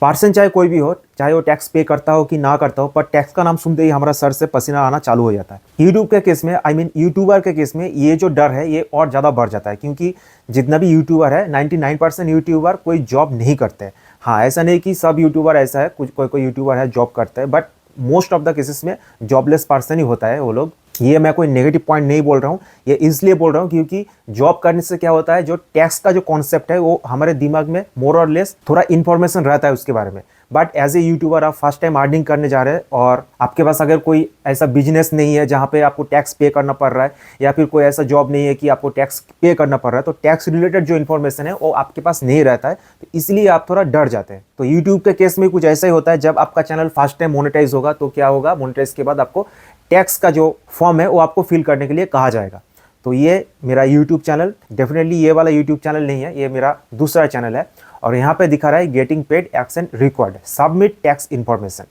Person चाहे कोई भी हो, चाहे वो टैक्स पे करता हो कि ना करता हो, पर टैक्स का नाम सुनते ही हमारा सर से पसीना आना चालू हो जाता है। यूट्यूब के केस में, आई मीन यूट्यूबर के केस में, ये जो डर है ये और ज़्यादा बढ़ जाता है, क्योंकि जितना भी यूट्यूबर है 99% यूट्यूबर कोई जॉब नहीं करते हैं। हाँ, ऐसा नहीं कि सब यूट्यूबर ऐसा है, कुछ कोई यूट्यूबर है जॉब करते हैं, but most of the cases में जॉबलेस पर्सन ही होता है वो लोग। ये मैं कोई नेगेटिव पॉइंट नहीं बोल रहा हूँ, ये इसलिए बोल रहा हूँ क्योंकि जॉब करने से क्या होता है, जो टैक्स का जो कॉन्सेप्ट है वो हमारे दिमाग में मोर और लेस थोड़ा इन्फॉर्मेशन रहता है उसके बारे में। बट एज ए यूट्यूबर आप फर्स्ट टाइम अर्निंग करने जा रहे हैं और आपके पास अगर कोई ऐसा बिजनेस नहीं है जहाँ पे आपको टैक्स पे करना पड़ रहा है, या फिर कोई ऐसा जॉब नहीं है कि आपको टैक्स पे करना पड़ रहा है, तो टैक्स रिलेटेड जो इन्फॉर्मेशन है वो आपके पास नहीं रहता है, तो इसलिए आप थोड़ा डर जाते हैं। तो यूट्यूब के केस में कुछ ऐसा ही होता है, जब आपका चैनल फर्स्ट टाइम मोनेटाइज होगा तो क्या होगा, मोनेटाइज के बाद आपको टैक्स का जो फॉर्म है वो आपको फिल करने के लिए कहा जाएगा। तो ये मेरा यूट्यूब चैनल, डेफिनेटली ये वाला यूट्यूब चैनल नहीं है, ये मेरा दूसरा चैनल है। और यहाँ पे दिखा रहा है getting paid action required submit tax information,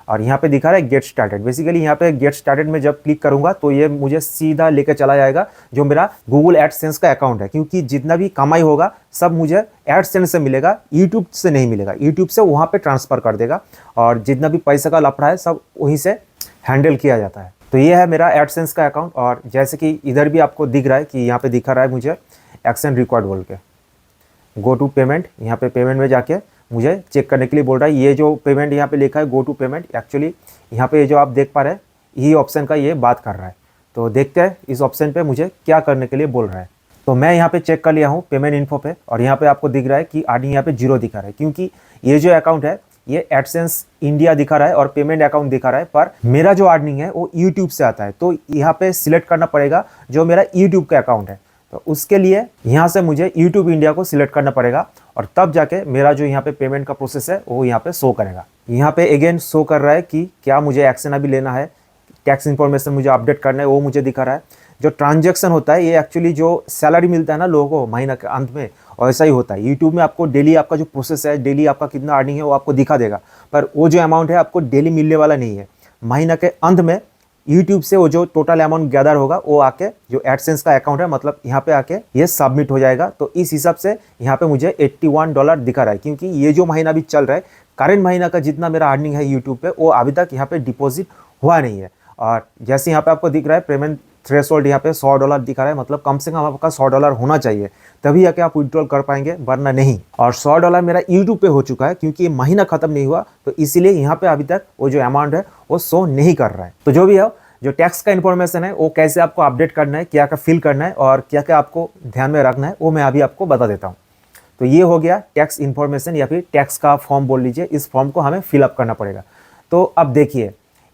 और यहाँ पे दिखा रहा है गेट स्टार्टेड। बेसिकली यहाँ पे गेट स्टार्टेड में जब क्लिक करूंगा तो ये मुझे सीधा लेकर चला जाएगा जो मेरा गूगल एडसेंस का अकाउंट है, क्योंकि जितना भी कमाई होगा सब मुझे एडसेंस से मिलेगा, यूट्यूब से नहीं मिलेगा। यूट्यूब से वहाँ पे ट्रांसफर कर देगा और जितना भी पैसा का लफड़ा है सब वहीं से हैंडल किया जाता है। तो ये है मेरा एडसेंस का अकाउंट, और जैसे कि इधर भी आपको दिख रहा है कि यहाँ पे दिखा रहा है मुझे एक्शन रिकॉर्ड बोल के, गो टू पेमेंट, यहाँ पे पेमेंट में जाके मुझे चेक करने के लिए बोल रहा है। ये जो पेमेंट यहाँ पे लिखा है गो टू पेमेंट, एक्चुअली यहाँ पे जो आप देख पा रहे हैं यही ऑप्शन का ये बात कर रहा है। तो देखते हैं इस ऑप्शन पे मुझे क्या करने के लिए बोल रहा है। तो मैं यहाँ पे चेक कर लिया हूँ पेमेंट इन्फो पे, और यहाँ पे आपको दिख रहा है कि अर्निंग यहाँ पे 0 दिखा रहा है, क्योंकि ये जो अकाउंट है ये एडसेंस इंडिया दिखा रहा है और पेमेंट अकाउंट दिखा रहा है, पर मेरा जो अर्निंग है वो यूट्यूब से आता है। तो यहाँ पे सिलेक्ट करना पड़ेगा जो मेरा यूट्यूब का अकाउंट है, तो उसके लिए यहाँ से मुझे यूट्यूब इंडिया को सिलेक्ट करना पड़ेगा, और तब जाके मेरा जो यहाँ पे पेमेंट का प्रोसेस है वो यहाँ पे शो करेगा। यहाँ पे अगेन शो कर रहा है कि क्या मुझे एक्शन अभी लेना है, टैक्स इन्फॉर्मेशन मुझे अपडेट करना है, वो मुझे दिखा रहा है। जो ट्रांजैक्शन होता है ये एक्चुअली जो सैलरी मिलता है ना लोगों को महीना के अंत में, और ऐसा ही होता है। यूट्यूब में आपको डेली आपका जो प्रोसेस है, डेली आपका कितना अर्निंग है वो आपको दिखा देगा, पर वो जो अमाउंट है आपको डेली मिलने वाला नहीं है। महीना के अंत में यूट्यूब से वो जो टोटल अमाउंट गैदर होगा वो आके जो एडसेंस का अकाउंट है, मतलब यहाँ पे आके ये सबमिट हो जाएगा। तो इस हिसाब से यहाँ पे मुझे $81 दिखा रहा है, क्योंकि ये जो महीना भी चल रहा है, करेंट महीना का जितना मेरा अर्निंग है यूट्यूब पे वो अभी तक यहाँ पे डिपॉजिट हुआ नहीं है। और जैसे यहाँ पे आपको दिख रहा है पेमेंट थ्रेशोल्ड यहाँ पे $100 दिखा रहा है, मतलब कम से कम आपका $100 होना चाहिए तभी आके आप विड्रॉल कर पाएंगे, वरना नहीं। और $100 मेरा यूट्यूब पे हो चुका है, क्योंकि ये महीना खत्म नहीं हुआ, तो इसीलिए यहाँ पे अभी तक वो जो अमाउंट है वो शो नहीं कर रहा है। तो जो भी है, जो टैक्स का इन्फॉर्मेशन है वो कैसे आपको अपडेट करना है, क्या क्या फिल करना है और क्या क्या आपको ध्यान में रखना है, वो मैं अभी आपको बता देता हूँ। तो ये हो गया टैक्स इन्फॉर्मेशन, या फिर टैक्स का फॉर्म बोल लीजिए। इस फॉर्म को हमें फिलअप करना पड़ेगा। तो अब देखिए,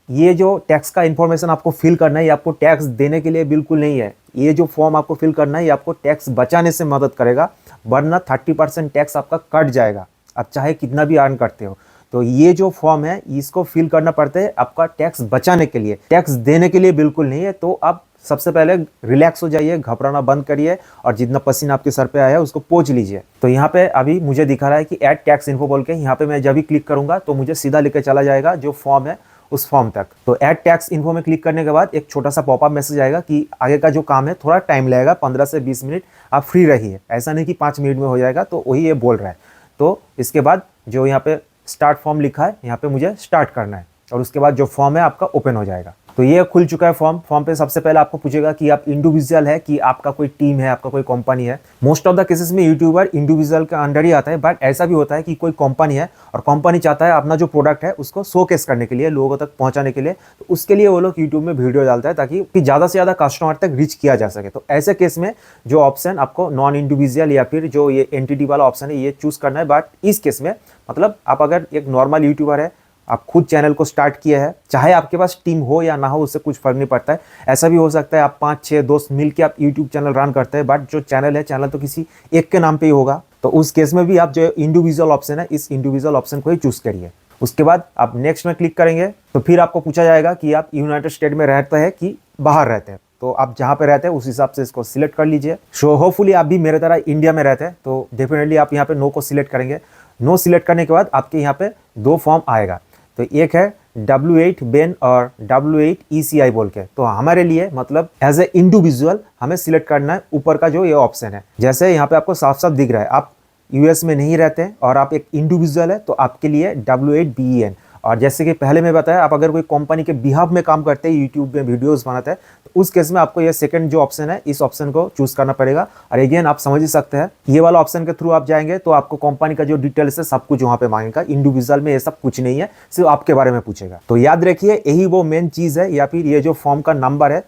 ये जो टैक्स का इन्फॉर्मेशन आपको फिल करना है ये आपको टैक्स देने के लिए बिल्कुल नहीं है। ये जो फॉर्म आपको फिल करना है ये आपको टैक्स बचाने से मदद करेगा, वरना 30% टैक्स आपका कट जाएगा, आप चाहे कितना भी अर्न करते हो। तो ये जो फॉर्म है इसको फिल करना पड़ता है आपका टैक्स बचाने के लिए, टैक्स देने के लिए बिल्कुल नहीं है। तो आप सबसे पहले रिलैक्स हो जाइए, घबराना बंद करिए, और जितना पसीना आपके सर पे आया है उसको पोंछ लीजिए। तो यहाँ पे अभी मुझे दिखा रहा है कि ऐड टैक्स इन्फो बोल के, यहाँ पे मैं जब भी क्लिक करूंगा तो मुझे सीधा लेकर चला जाएगा जो फॉर्म है उस फॉर्म तक। तो ऐड टैक्स इन्फो में क्लिक करने के बाद एक छोटा सा पॉपअप मैसेज आएगा कि आगे का जो काम है थोड़ा टाइम लगेगा, 15 से 20 मिनट आप फ्री रहिए। ऐसा नहीं कि 5 मिनट में हो जाएगा, तो वही ये बोल रहा है। तो इसके बाद जो यहाँ पे स्टार्ट फॉर्म लिखा है यहाँ पे मुझे स्टार्ट करना है, और उसके बाद जो फॉर्म है आपका ओपन हो जाएगा। तो ये खुल चुका है फॉर्म। फॉर्म पे सबसे पहले आपको पूछेगा कि आप इंडिविजुअल है कि आपका कोई टीम है, आपका कोई कंपनी है। मोस्ट ऑफ द केसेस में यूट्यूबर इंडिविजुअल के अंडर ही आता है, बट ऐसा भी होता है कि कोई कंपनी है और कंपनी चाहता है अपना जो प्रोडक्ट है उसको शोकेस करने के लिए, लोगों तक पहुंचाने के लिए, तो उसके लिए वो लोग यूट्यूब में वीडियो डालता है ताकि ज़्यादा से ज़्यादा कस्टमर तक रीच किया जा सके। तो ऐसे केस में जो ऑप्शन आपको नॉन इंडिविजुअल या फिर जो ये एंटिटी वाला ऑप्शन है ये चूज करना है। बट इस केस में मतलब आप अगर एक नॉर्मल यूट्यूबर है, आप खुद चैनल को स्टार्ट किया है, चाहे आपके पास टीम हो या ना हो उससे कुछ फर्क नहीं पड़ता है। ऐसा भी हो सकता है आप 5-6 दोस्त मिलकर आप यूट्यूब चैनल रन करते हैं, बट जो चैनल है चैनल तो किसी एक के नाम पे ही होगा। तो उस केस में भी आप जो इंडिविजुअल ऑप्शन है इस इंडिविजुअल ऑप्शन को ही चूज करिए। उसके बाद आप नेक्स्ट में क्लिक करेंगे तो फिर आपको पूछा जाएगा कि आप यूनाइटेड स्टेट में रहते हैं कि बाहर रहते हैं। तो आप जहाँ पे रहते हैं उस हिसाब से इसको सिलेक्ट कर लीजिए। सो होपफुली आप भी मेरे तरह इंडिया में रहते हैं, तो डेफिनेटली आप यहाँ पे नो को सिलेक्ट करेंगे। नो सिलेक्ट करने के बाद आपके यहाँ पे 2 फॉर्म आएगा। तो एक है W8 बेन और W8 ECI बोल के। तो हमारे लिए मतलब एज ए इंडिविजुअल हमें सिलेक्ट करना है ऊपर का जो ये ऑप्शन है। जैसे यहाँ पे आपको साफ साफ दिख रहा है, आप यूएस में नहीं रहते और आप एक इंडिविजुअल है तो आपके लिए W8BEN। और जैसे कि पहले मैं बताया, आप अगर कोई कंपनी के बिहाफ में काम करते हैं, यूट्यूब में वीडियोस बनाते हैं, तो उस केस में आपको ये सेकंड जो ऑप्शन है इस ऑप्शन को चूज करना पड़ेगा। और अगेन आप समझ ही सकते हैं, ये वाला ऑप्शन के थ्रू आप जाएंगे तो आपको कंपनी का जो डिटेल्स है सब कुछ वहां पे मांगेगा। इंडिविजुअल में ये सब कुछ नहीं है, सिर्फ आपके बारे में पूछेगा। तो याद रखिए यही वो मेन चीज है, या फिर ये जो फॉर्म का नंबर है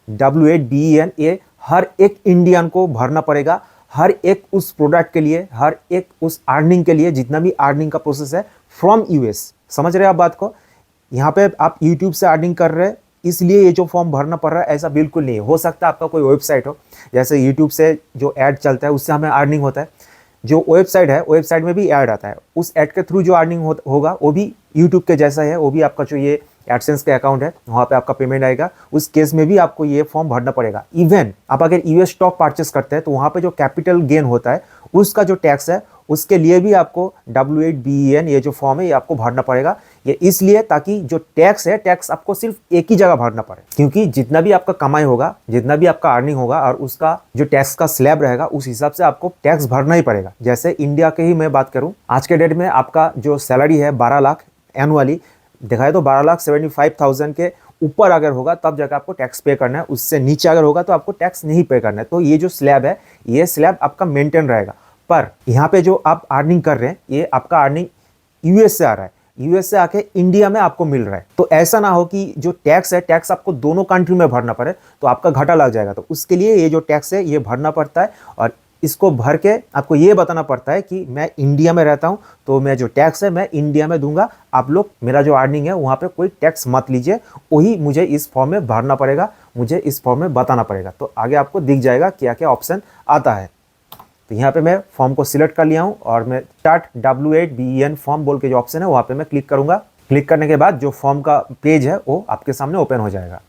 W8BEN, ये हर एक इंडियन को भरना पड़ेगा, हर एक उस प्रोडक्ट के लिए, हर एक उस अर्निंग के लिए, जितना भी अर्निंग का प्रोसेस है फ्रॉम यूएस। समझ रहे हैं आप बात को? यहाँ पे आप यूट्यूब से अर्निंग कर रहे हैं इसलिए ये जो फॉर्म भरना पड़ रहा है, ऐसा बिल्कुल नहीं है। हो सकता है आपका कोई वेबसाइट हो, जैसे यूट्यूब से जो ऐड चलता है उससे हमें अर्निंग होता है, जो वेबसाइट है वेबसाइट में भी ऐड आता है, उस ऐड के थ्रू जो अर्निंग होगा वो भी यूट्यूब के जैसा है, वो भी आपका जो ये एडसेंस का अकाउंट है वहाँ पे आपका पेमेंट आएगा। उस केस में भी आपको ये फॉर्म भरना पड़ेगा। इवन आप अगर यूएस स्टॉक परचेस करते हैं तो वहाँ पे जो कैपिटल गेन होता है उसका जो टैक्स है उसके लिए भी आपको W8BEN ये जो फॉर्म है ये आपको भरना पड़ेगा। ये इसलिए ताकि जो टैक्स है, टैक्स आपको सिर्फ एक ही जगह भरना पड़े, क्योंकि जितना भी आपका कमाई होगा, जितना भी आपका अर्निंग होगा और उसका जो टैक्स का स्लैब रहेगा उस हिसाब से आपको टैक्स भरना ही पड़ेगा। जैसे इंडिया के ही मैं बात करूं, आज के डेट में आपका जो सैलरी है 12 लाख एनुअली दिखाए तो 12,75,000 के ऊपर अगर होगा तब जाकर आपको टैक्स पे करना है, उससे नीचे अगर होगा तो आपको टैक्स नहीं पे करना है। तो ये जो स्लैब है ये स्लैब आपका मेंटेन रहेगा। पर यहाँ पे जो आप अर्निंग कर रहे हैं ये आपका अर्निंग यूएस से आ रहा है, यूएस से आके इंडिया में आपको मिल रहा है। तो ऐसा ना हो कि जो टैक्स है टैक्स आपको दोनों कंट्री में भरना पड़े तो आपका घाटा लग जाएगा। तो उसके लिए ये जो टैक्स है ये भरना पड़ता है और इसको भर के आपको ये बताना पड़ता है कि मैं इंडिया में रहता हूँ तो मैं जो टैक्स है मैं इंडिया में दूंगा, आप लोग मेरा जो अर्निंग है वहाँ पे कोई टैक्स मत लीजिए, वही मुझे इस फॉर्म में भरना पड़ेगा, मुझे इस फॉर्म में बताना पड़ेगा। तो आगे आपको दिख जाएगा क्या क्या ऑप्शन आता है। तो यहाँ पे मैं फॉर्म को सिलेक्ट कर लिया हूँ और मैं स्टार्ट W8BEN फॉर्म बोल के जो ऑप्शन है वहाँ पे मैं क्लिक करूँगा। क्लिक करने के बाद जो फॉर्म का पेज है वो आपके सामने ओपन हो जाएगा।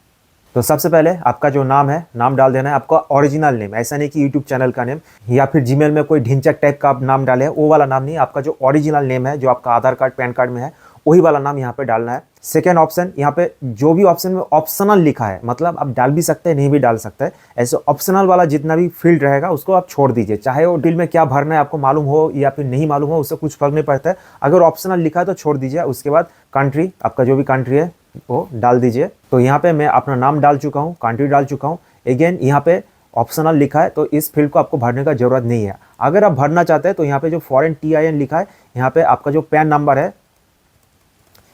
तो सबसे पहले आपका जो नाम है, नाम डाल देना है, आपका ओरिजिनल नेम, ऐसा नहीं कि यूट्यूब चैनल का नेम या फिर जीमेल में कोई ढिंचक टाइप का आप नाम डाले वो वाला नाम नहीं, आपका जो ओरिजिनल नेम है जो आपका आधार कार्ड पैन कार्ड में है वही वाला नाम यहाँ पे डालना है। सेकेंड ऑप्शन, यहाँ पे जो भी ऑप्शन में ऑप्शनल लिखा है, मतलब आप डाल भी सकते हैं नहीं भी डाल सकते हैं, ऐसे ऑप्शनल वाला जितना भी फील्ड रहेगा उसको आप छोड़ दीजिए। चाहे वो डील में क्या भरना है आपको मालूम हो या फिर नहीं मालूम हो, उससे कुछ फर्क नहीं पड़ता है। अगर ऑप्शनल लिखा है तो छोड़ दीजिए। उसके बाद कंट्री, आपका जो भी कंट्री है वो डाल दीजिए। तो यहाँ पे मैं अपना नाम डाल चुका हूँ, कंट्री डाल चुका हूँ। अगेन यहाँ पे ऑप्शनल लिखा है तो इस फील्ड को आपको भरने का जरूरत नहीं है। अगर आप भरना चाहते हैं तो यहाँ पे जो फॉरेन TIN लिखा है, यहाँ पे आपका जो पैन नंबर है,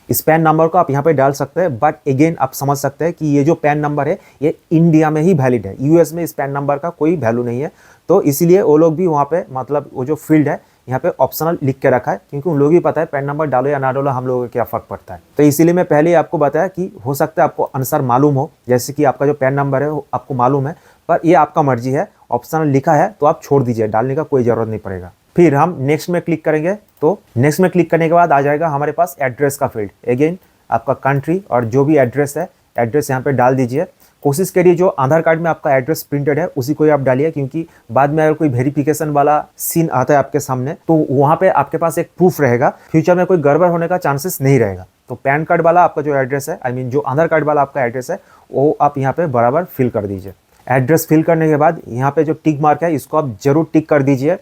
इस पैन नंबर को आप यहाँ पे डाल सकते हैं। बट अगेन आप समझ सकते हैं कि ये जो पैन नंबर है ये इंडिया में ही वैलिड है, यूएस में इस पैन नंबर का कोई वैल्यू नहीं है। तो इसीलिए वो लोग भी वहाँ पे मतलब वो जो फील्ड है यहाँ पे ऑप्शनल लिख के रखा है, क्योंकि उन लोग भी पता है पैन नंबर डालो या ना डालो हम लोगों को क्या फ़र्क पड़ता है। तो इसीलिए मैं पहले ही आपको बताया कि हो सकता है आपको आंसर मालूम हो, जैसे कि आपका जो पैन नंबर है वो आपको मालूम है, पर ये आपका मर्जी है। ऑप्शनल लिखा है तो आप छोड़ दीजिए, डालने का कोई ज़रूरत नहीं पड़ेगा। फिर हम नेक्स्ट में क्लिक करेंगे तो नेक्स्ट में क्लिक करने के बाद आ जाएगा हमारे पास एड्रेस का फील्ड। अगेन आपका कंट्री और जो भी एड्रेस है एड्रेस यहाँ पे डाल दीजिए। कोशिश करिए जो आधार कार्ड में आपका एड्रेस प्रिंटेड है उसी को ही आप डालिए, क्योंकि बाद में अगर कोई वेरिफिकेशन वाला सीन आता है आपके सामने तो वहाँ पे आपके पास एक प्रूफ रहेगा, फ्यूचर में कोई गड़बड़ होने का चांसेस नहीं रहेगा। तो पैन कार्ड वाला आपका जो एड्रेस है, आई मीन जो आधार कार्ड वाला आपका एड्रेस है वो आप यहाँ पे बराबर फिल कर दीजिए। एड्रेस फिल करने के बाद यहाँ पे जो टिक मार्क है इसको आप जरूर टिक कर दीजिए।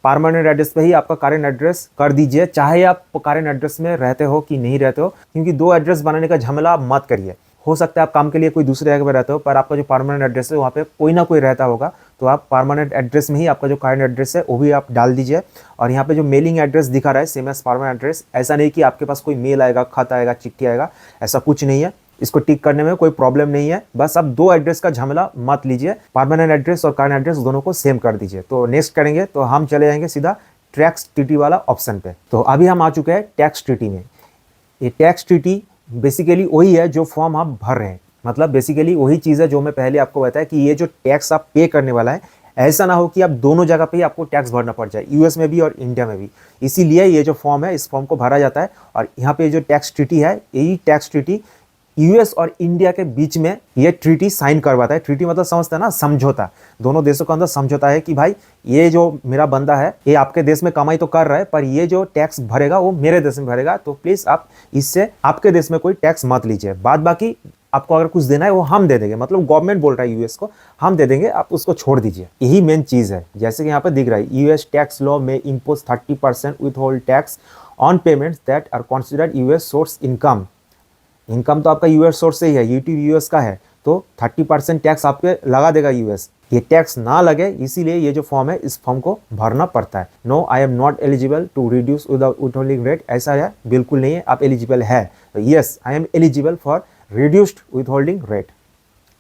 परमानेंट एड्रेस पे ही आपका करेंट एड्रेस कर दीजिए, चाहे आप करेंट एड्रेस में रहते हो कि नहीं रहते हो, क्योंकि दो एड्रेस बनाने का झमेला मत करिए। हो सकता है आप काम के लिए कोई दूसरे जगह पर रहते हो पर आपका जो परमानेंट एड्रेस है वहाँ पे कोई ना कोई रहता होगा, तो आप परमानेंट एड्रेस में ही आपका जो करेंट एड्रेस है वो भी आप डाल दीजिए। और यहाँ पे जो मेलिंग एड्रेस दिखा रहा है सेम एज परमानेंट एड्रेस, ऐसा नहीं कि आपके पास कोई मेल आएगा, खत आएगा, चिट्ठी आएगा, ऐसा कुछ नहीं है। इसको टिक करने में कोई प्रॉब्लम नहीं है, बस आप दो एड्रेस का झमेला मत लीजिए, परमानेंट एड्रेस और करंट एड्रेस दोनों को सेम कर दीजिए। तो नेक्स्ट करेंगे तो हम चले जाएंगे सीधा टैक्स ट्रीटी वाला ऑप्शन पे। तो अभी हम आ चुके हैं टैक्स ट्रीटी में। ये टैक्स ट्रीटी बेसिकली वही है जो फॉर्म आप भर रहे हैं, मतलब बेसिकली वही चीज़ है जो मैं पहले आपको बताया कि ये जो टैक्स आप पे करने वाला है, ऐसा ना हो कि आप दोनों जगह पे ही आपको टैक्स भरना पड़ जाए, यूएस में भी और इंडिया में भी। इसीलिए ये जो फॉर्म है इस फॉर्म को भरा जाता है। और यहाँ पे जो टैक्स ट्रीटी है, यही टैक्स ट्रीटी यूएस और इंडिया के बीच में ये ट्रीटी साइन करवाता है। ट्रीटी मतलब समझते हैं ना, समझौता। दोनों देशों के अंदर समझौता है कि भाई ये जो मेरा बंदा है ये आपके देश में कमाई तो कर रहा है पर ये जो टैक्स भरेगा वो मेरे देश में भरेगा, तो प्लीज़ आप इससे आपके देश में कोई टैक्स मत लीजिए। बाद बाकी आपको अगर कुछ देना है वो हम दे देंगे, मतलब गवर्नमेंट बोल रहा है यूएस को हम दे देंगे, आप उसको छोड़ दीजिए। यही मेन चीज़ है। जैसे कि यहाँ पे दिख रहा है यूएस टैक्स लॉ में impose 30% with hold tax on payments that are considered US source income. Income तो आपका यूएस सोर्स से ही है, यूट्यूब यूएस का है, तो 30% टैक्स आपके लगा देगा यूएस। ये टैक्स ना लगे इसीलिए ये जो फॉर्म है इस फॉर्म को भरना पड़ता है। No I am not eligible to reduce without withholding rate, ऐसा है बिल्कुल नहीं है, आप एलिजिबल है। तो yes I am eligible for reduced withholding rate.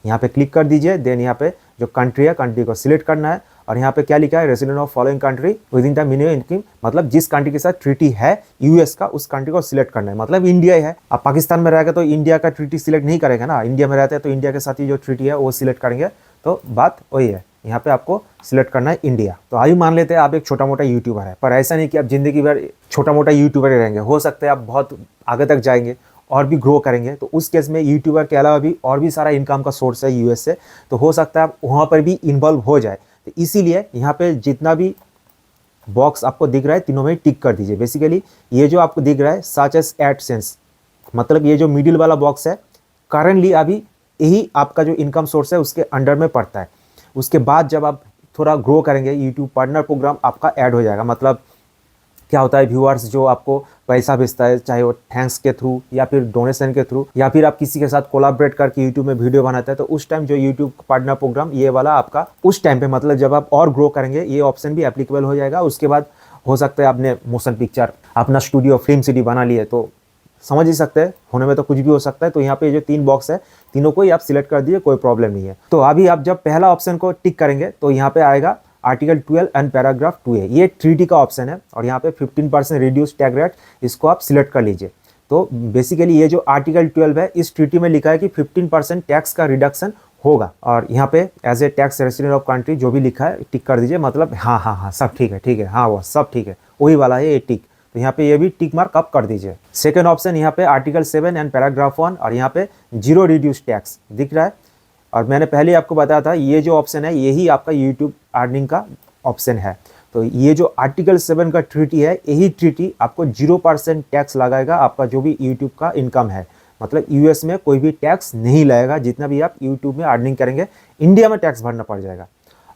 यहाँ पे क्लिक कर दीजिए। देन यहाँ पे जो कंट्री है कंट्री को सिलेक्ट करना है और यहाँ पे क्या लिखा है resident of following country with in the minimum income, मतलब जिस कंट्री के साथ ट्रीटी है यूएस का उस कंट्री को सिलेक्ट करना है, मतलब इंडिया है। आप पाकिस्तान में रहेगा तो इंडिया का ट्रीटी सिलेक्ट नहीं करेगा ना, इंडिया में रहते हैं तो इंडिया के साथ ही जो ट्रीटी है वो सिलेक्ट करेंगे। तो बात वही है, यहाँ पे आपको सिलेक्ट करना है इंडिया। तो आइए मान लेते हैं आप एक छोटा मोटा यूट्यूबर है, पर ऐसा नहीं कि आप जिंदगी भर छोटा मोटा यूट्यूबर ही रहेंगे। हो सकता है आप बहुत आगे तक जाएंगे और भी ग्रो करेंगे, तो उस केस में यूट्यूबर के अलावा भी और भी सारा इनकम का सोर्स है यूएस से, तो हो सकता है आप वहाँ पर भी इन्वॉल्व हो जाए। तो इसीलिए यहाँ पे जितना भी बॉक्स आपको दिख रहा है तीनों में टिक कर दीजिए। बेसिकली ये जो आपको दिख रहा है सच एज एडसेंस, मतलब ये जो मिडिल वाला बॉक्स है करंटली अभी यही आपका जो इनकम सोर्स है उसके अंडर में पड़ता है। उसके बाद जब आप थोड़ा ग्रो करेंगे यूट्यूब पार्टनर प्रोग्राम आपका ऐड हो जाएगा। मतलब क्या होता है व्यूअर्स जो आपको पैसा भेजता है, चाहे वो थैंक्स के थ्रू या फिर डोनेशन के थ्रू या फिर आप किसी के साथ कोलैबोरेट करके यूट्यूब में वीडियो बनाते हैं, तो उस टाइम जो यूट्यूब पार्टनर प्रोग्राम ये वाला आपका उस टाइम पे, मतलब जब आप और ग्रो करेंगे ये ऑप्शन भी एप्लीकेबल हो जाएगा। उसके बाद हो सकता है आपने मोशन पिक्चर अपना स्टूडियो फिल्म सिटी बना लिए, तो समझ ही सकते हैं होने में तो कुछ भी हो सकता है। तो यहाँ पे जो 3 बॉक्स है तीनों को ही आप सिलेक्ट कर दिए, कोई प्रॉब्लम नहीं है। तो अभी आप जब पहला ऑप्शन को टिक करेंगे तो यहाँ पे आएगा आर्टिकल 12 एंड पैराग्राफ 2 है, ये ट्रीटी का ऑप्शन है और यहाँ पे 15% रिड्यूस टैक्स रेट, इसको आप सिलेक्ट कर लीजिए। तो बेसिकली ये जो आर्टिकल 12 है इस ट्रीटी में लिखा है कि 15% टैक्स का रिडक्शन होगा, और यहाँ पे as a tax resident of country जो भी लिखा है टिक कर दीजिए, मतलब हाँ सब ठीक है, हाँ वो सब ठीक है, वही वाला है ये टिक। तो यहाँ पे ये भी टिक मार्क अप कर दीजिए। सेकंड ऑप्शन यहाँ पे आर्टिकल 7 एंड पैराग्राफ 1 और यहाँ पे 0 रिड्यूस टैक्स दिख रहा है, और मैंने पहले ही आपको बताया था ये जो ऑप्शन है यही आपका यूट्यूब अर्निंग का ऑप्शन है। तो ये जो आर्टिकल 7 का ट्रीटी है यही ट्रीटी आपको 0% टैक्स लगाएगा आपका जो भी यूट्यूब का इनकम है, मतलब यूएस में कोई भी टैक्स नहीं लगेगा। जितना भी आप यूट्यूब में अर्निंग करेंगे इंडिया में टैक्स भरना पड़ जाएगा।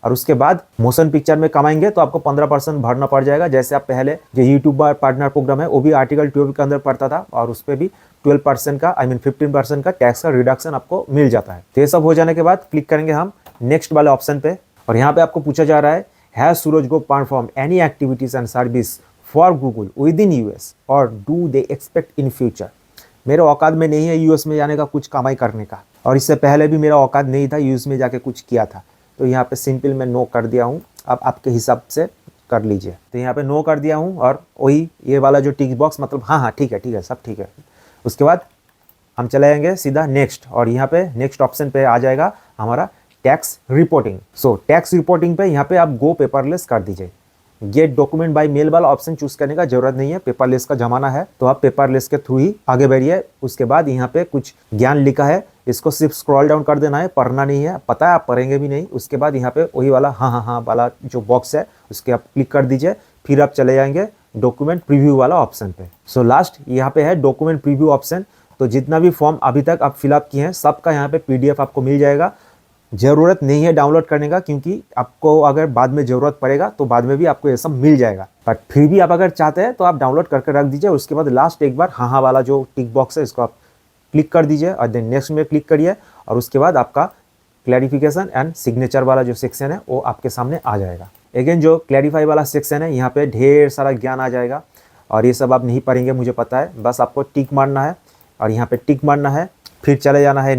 और उसके बाद मोशन पिक्चर में कमाएंगे तो आपको 15% भरना पड़ जाएगा। जैसे आप पहले जो यूट्यूब पार्टनर प्रोग्राम है वो भी आर्टिकल 12 के अंदर पड़ता था और उस पर भी 12% का 15% का टैक्स का रिडक्शन आपको मिल जाता है। तो ये सब हो जाने के बाद क्लिक करेंगे हम नेक्स्ट वाले ऑप्शन पे, और यहाँ पे आपको पूछा जा रहा है has Suraj go perform any activities and service for Google within US और do they expect in future. मेरे औकात में नहीं है यूएस में जाने का, कुछ कमाई करने का, और इससे पहले भी मेरा औकात नहीं था यूएस में जाके कुछ किया था। तो यहाँ पे सिंपल मैं नो कर दिया हूँ, अब आपके हिसाब से कर लीजिए। तो यहाँ पे नो कर दिया हूँ और वही ये वाला जो टिक बॉक्स, मतलब हाँ ठीक है सब ठीक है। उसके बाद हम चले जाएंगे सीधा नेक्स्ट, और यहाँ पे नेक्स्ट ऑप्शन पे आ जाएगा हमारा tax reporting. So tax reporting पे यहाँ पे आप गो पेपरलेस कर दीजिए। गेट डॉक्यूमेंट बाय मेल वाला ऑप्शन चूज करने का जरूरत नहीं है, पेपरलेस का जमाना है तो आप पेपरलेस के थ्रू ही आगे बढ़िए। उसके बाद यहाँ पे कुछ ज्ञान लिखा है, इसको सिर्फ स्क्रॉल डाउन कर देना है, पढ़ना नहीं है, पता है आप पढ़ेंगे भी नहीं। उसके बाद यहाँ पे वही वाला हाँ वाला जो बॉक्स है उसके आप क्लिक कर दीजिए, फिर आप चले जाएंगे डॉक्यूमेंट प्रीव्यू वाला ऑप्शन पे। सो लास्ट यहाँ पे है डॉक्यूमेंट प्रीव्यू ऑप्शन। तो जितना भी फॉर्म अभी तक आप फिलअप किए हैं सबका यहाँ पे PDF आपको मिल जाएगा। ज़रूरत नहीं है डाउनलोड करने का, क्योंकि आपको अगर बाद में ज़रूरत पड़ेगा तो बाद में भी आपको ये सब मिल जाएगा। बट फिर भी आप अगर चाहते हैं तो आप डाउनलोड करके रख दीजिए। उसके बाद लास्ट एक बार हाँ वाला जो टिक बॉक्स है इसको आप क्लिक कर दीजिए और देन नेक्स्ट में क्लिक करिए, और उसके बाद आपका क्लैरिफिकेशन एंड सिग्नेचर वाला जो सेक्शन है वो आपके सामने आ जाएगा। अगेन जो क्लैरिफाई वाला सेक्शन है यहाँ पे ढेर सारा ज्ञान आ जाएगा, और ये सब आप नहीं पढ़ेंगे मुझे पता है, बस आपको टिक मारना है और यहाँ पे टिक मारना है, फिर चले जाना है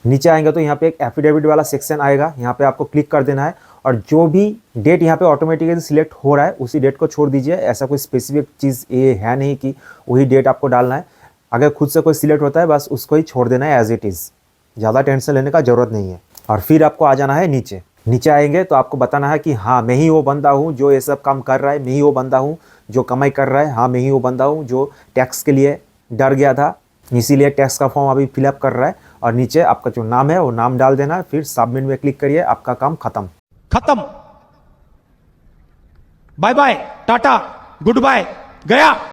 नीचे आएंगे तो यहाँ पे एक एफिडेविट वाला सेक्शन आएगा, यहाँ पे आपको क्लिक कर देना है, और जो भी डेट यहाँ पे ऑटोमेटिकली सिलेक्ट हो रहा है उसी डेट को छोड़ दीजिए। ऐसा कोई स्पेसिफिक चीज़ ये है नहीं कि वही डेट आपको डालना है, अगर खुद से कोई सिलेक्ट होता है बस उसको ही छोड़ देना है एज इट इज़, ज़्यादा टेंशन लेने का ज़रूरत नहीं है। और फिर आपको आ जाना है नीचे आएंगे तो आपको बताना है कि हाँ मैं ही वो बंदा हूँ जो ये सब काम कर रहा है, मैं ही वो बंदा हूँ जो कमाई कर रहा है, हाँ मैं ही वो बंदा हूँ जो टैक्स के लिए डर गया था इसीलिए टैक्स का फॉर्म अभी फिलअप कर रहा है, और नीचे आपका जो नाम है वो नाम डाल देना है, फिर सबमिट में क्लिक करिए, आपका काम खत्म। Bye bye tata good bye गया।